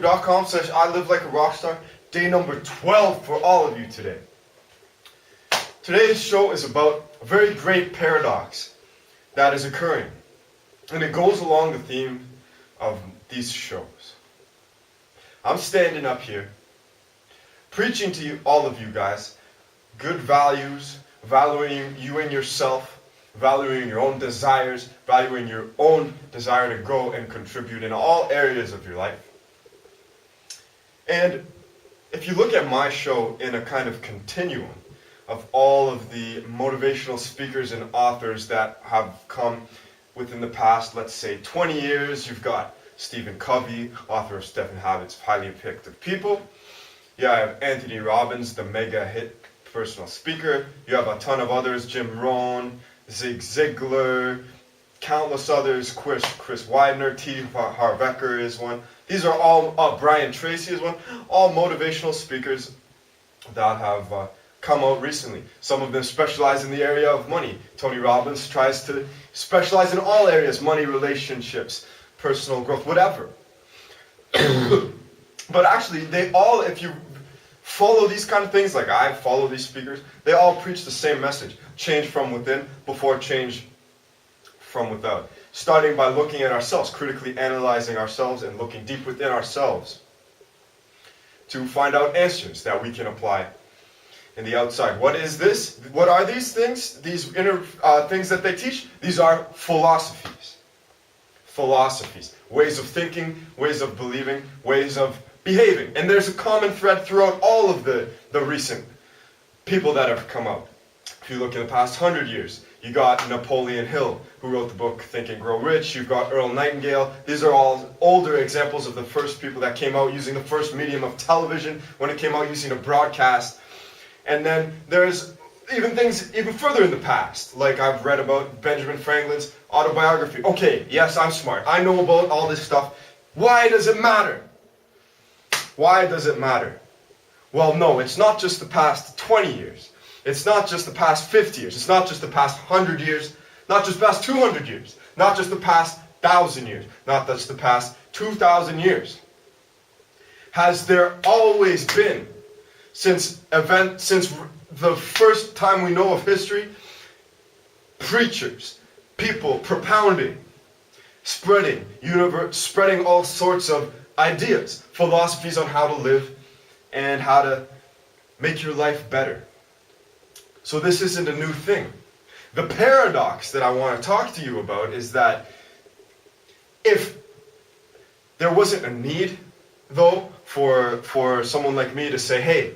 youtube.com/iliveleikearockstar. Day number 12 for all of you today. Today's show is about a very great paradox that is occurring. And it goes along the theme of these shows. I'm standing up here preaching to you, all of you guys, good values, valuing you and yourself, valuing your own desires, valuing your own desire to grow and contribute in all areas of your life. And if you look at my show in a kind of continuum of all of the motivational speakers and authors that have come within the past, let's say 20 years, you've got Stephen Covey, author of Seven Habits of Highly Effective People. You have Anthony Robbins, the mega hit personal speaker. You have a ton of others, Jim Rohn, Zig Ziglar, countless others, Chris Widener, T. Harv Eker is one. These are all, Brian Tracy is one, all motivational speakers that have come out recently. Some of them specialize in the area of money. Tony Robbins tries to specialize in all areas, money, relationships, personal growth, whatever. But actually, they all, if you follow these kind of things, like I follow these speakers, they all preach the same message. Change from within before change from without. Starting by looking at ourselves, critically analyzing ourselves and looking deep within ourselves to find out answers that we can apply in the outside. What is this? What are these things? These inner things that they teach? These are philosophies. Philosophies. Ways of thinking, ways of believing, ways of behaving. And there's a common thread throughout all of the recent people that have come out. If you look in the past 100 years, you got Napoleon Hill, who wrote the book Think and Grow Rich. You've got Earl Nightingale. These are all older examples of the first people that came out using the first medium of television, when it came out using a broadcast. And then there's even things even further in the past, like I've read about Benjamin Franklin's autobiography. Okay, yes, I'm smart. I know about all this stuff. Why does it matter? Why does it matter? Well, no, it's not just the past 20 years. It's not just the past 50 years. It's not just the past 100 years. Not just the past 200 years. Not just the past 1,000 years. Not just the past 2,000 years. Has there always been, since the first time we know of history, preachers, people propounding, spreading all sorts of ideas, philosophies on how to live and how to make your life better. So this isn't a new thing. The paradox that I want to talk to you about is that if there wasn't a need, though, for someone like me to say, hey,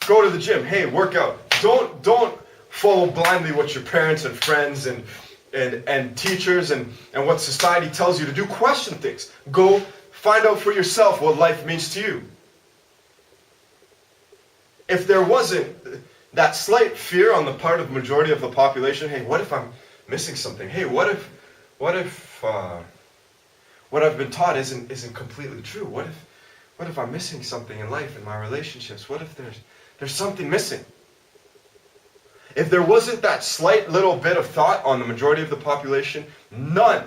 go to the gym, hey, work out. Don't follow blindly what your parents and friends and teachers and what society tells you to do. Question things. Go find out for yourself what life means to you. If there wasn't that slight fear on the part of the majority of the population, hey, what if I'm missing something? Hey, what if what I've been taught isn't completely true? What if I'm missing something in life, in my relationships? What if there's something missing? If there wasn't that slight little bit of thought on the majority of the population, none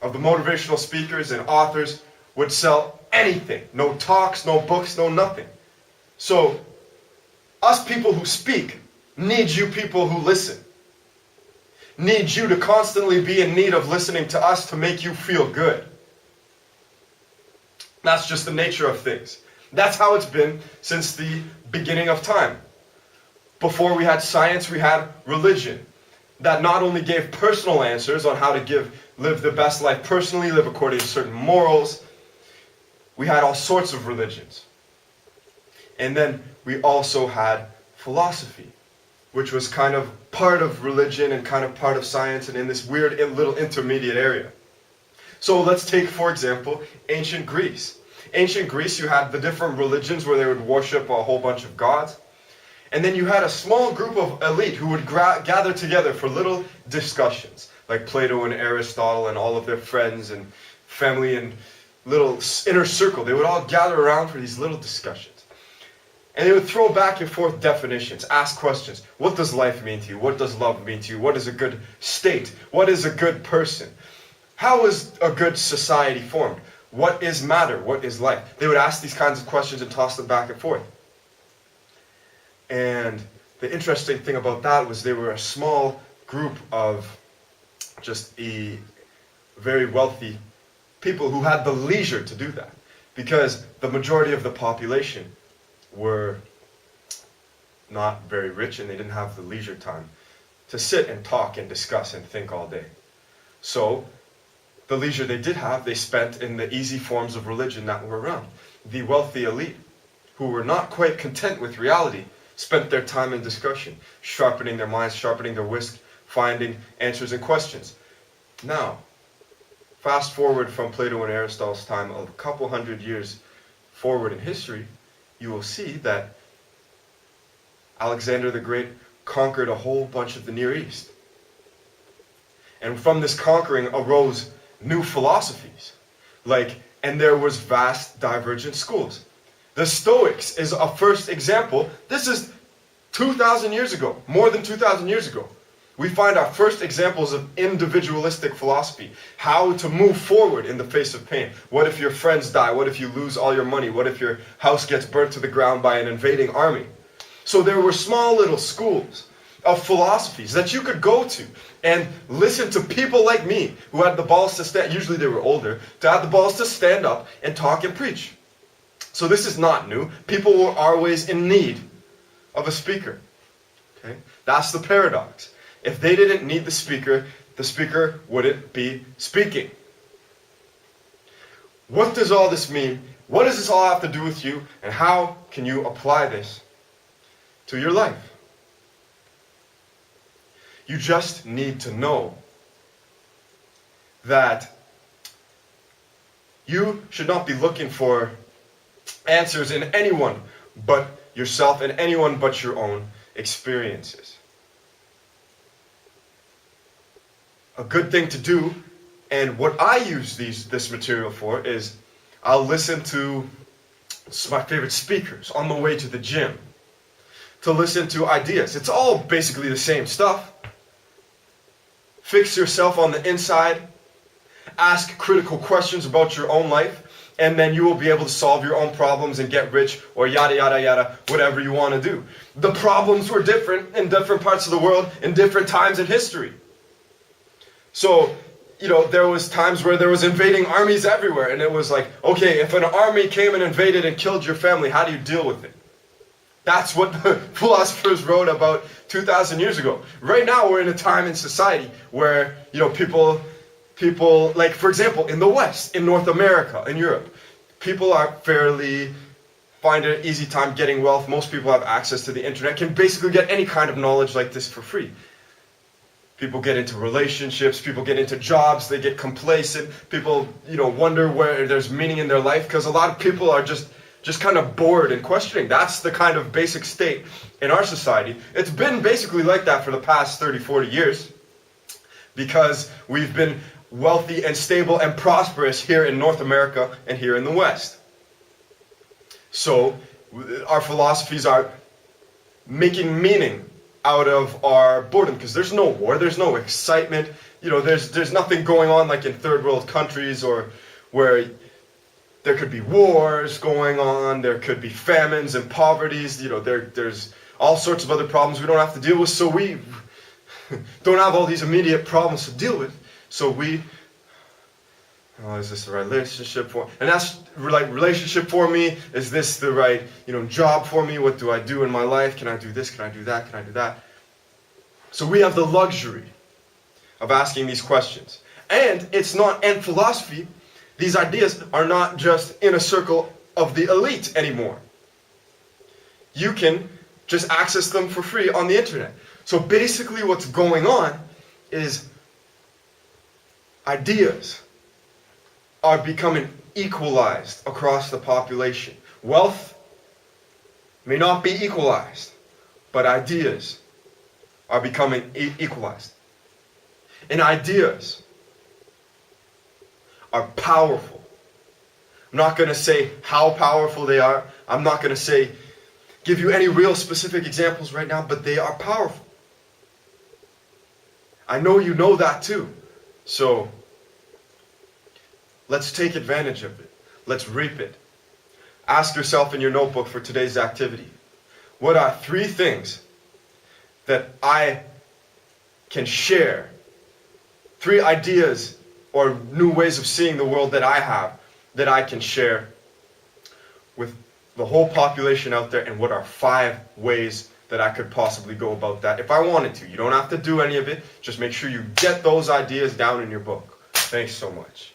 of the motivational speakers and authors would sell anything. No talks, no books, no nothing. So, us people who speak need you people who listen. Need you to constantly be in need of listening to us to make you feel good. That's just the nature of things. That's how it's been since the beginning of time. Before we had science, we had religion that not only gave personal answers on how to live the best life personally, live according to certain morals. We had all sorts of religions. And then we also had philosophy, which was kind of part of religion and kind of part of science and in this weird little intermediate area. So let's take, for example, ancient Greece. Ancient Greece, you had the different religions where they would worship a whole bunch of gods. And then you had a small group of elite who would gather together for little discussions, like Plato and Aristotle and all of their friends and family and little inner circle. They would all gather around for these little discussions. And they would throw back and forth definitions, ask questions. What does life mean to you? What does love mean to you? What is a good state? What is a good person? How is a good society formed? What is matter? What is life? They would ask these kinds of questions and toss them back and forth. And the interesting thing about that was they were a small group of just very wealthy people who had the leisure to do that, because the majority of the population were not very rich and they didn't have the leisure time to sit and talk and discuss and think all day. So the leisure they did have, they spent in the easy forms of religion that were around. The wealthy elite, who were not quite content with reality, spent their time in discussion, sharpening their minds, sharpening their wits, finding answers and questions. Now, fast forward from Plato and Aristotle's time a couple hundred years forward in history, you will see that Alexander the Great conquered a whole bunch of the Near East. And from this conquering arose new philosophies. And there was vast divergent schools. The Stoics is a first example. This is 2,000 years ago, more than 2,000 years ago. We find our first examples of individualistic philosophy. How to move forward in the face of pain. What if your friends die? What if you lose all your money? What if your house gets burnt to the ground by an invading army? So there were small little schools of philosophies that you could go to and listen to people like me who had the balls to stand, usually they were older, to have the balls to stand up and talk and preach. So this is not new. People were always in need of a speaker. Okay? That's the paradox. If they didn't need the speaker wouldn't be speaking. What does all this mean? What does this all have to do with you? And how can you apply this to your life? You just need to know that you should not be looking for answers in anyone but yourself and anyone but your own experiences. A good thing to do, and what I use this material for, is I'll listen to my favorite speakers on the way to the gym, to listen to ideas. It's all basically the same stuff. Fix yourself on the inside, ask critical questions about your own life, and then you will be able to solve your own problems and get rich, or yada yada yada, whatever you want to do. The problems were different in different parts of the world, in different times in history. So, there was times where there was invading armies everywhere, and it was like, okay, if an army came and invaded and killed your family, how do you deal with it? That's what the philosophers wrote about 2,000 years ago. Right now, we're in a time in society where, people, like, for example, in the West, in North America, in Europe, people find an easy time getting wealth. Most people have access to the internet, can basically get any kind of knowledge like this for free. People get into relationships, people get into jobs, they get complacent, people, wonder where there's meaning in their life, because a lot of people are just kind of bored and questioning. That's the kind of basic state in our society. It's been basically like that for the past 30, 40 years, because we've been wealthy and stable and prosperous here in North America and here in the West. So our philosophies are making meaning out of our boredom, because there's no war, there's no excitement, there's nothing going on like in third world countries, or where there could be wars going on, there could be famines and poverties, there's all sorts of other problems we don't have to deal with, so we don't have all these immediate problems to deal with, so is this the right relationship for me? And that's like, relationship for me? Is this the right, job for me? What do I do in my life? Can I do this? Can I do that? Can I do that? So we have the luxury of asking these questions. And philosophy, these ideas are not just in a circle of the elite anymore. You can just access them for free on the internet. So basically what's going on is ideas are becoming equalized across the population. Wealth may not be equalized, but ideas are becoming equalized. And ideas are powerful. I'm not going to say how powerful they are. I'm not going to give you any real specific examples right now, but they are powerful. I know you know that too. So Let's take advantage of it. Let's reap it. Ask yourself in your notebook for today's activity, what are 3 things that I can share? 3 ideas or new ways of seeing the world that I have that I can share with the whole population out there, and what are 5 ways that I could possibly go about that if I wanted to. You don't have to do any of it. Just make sure you get those ideas down in your book. Thanks so much.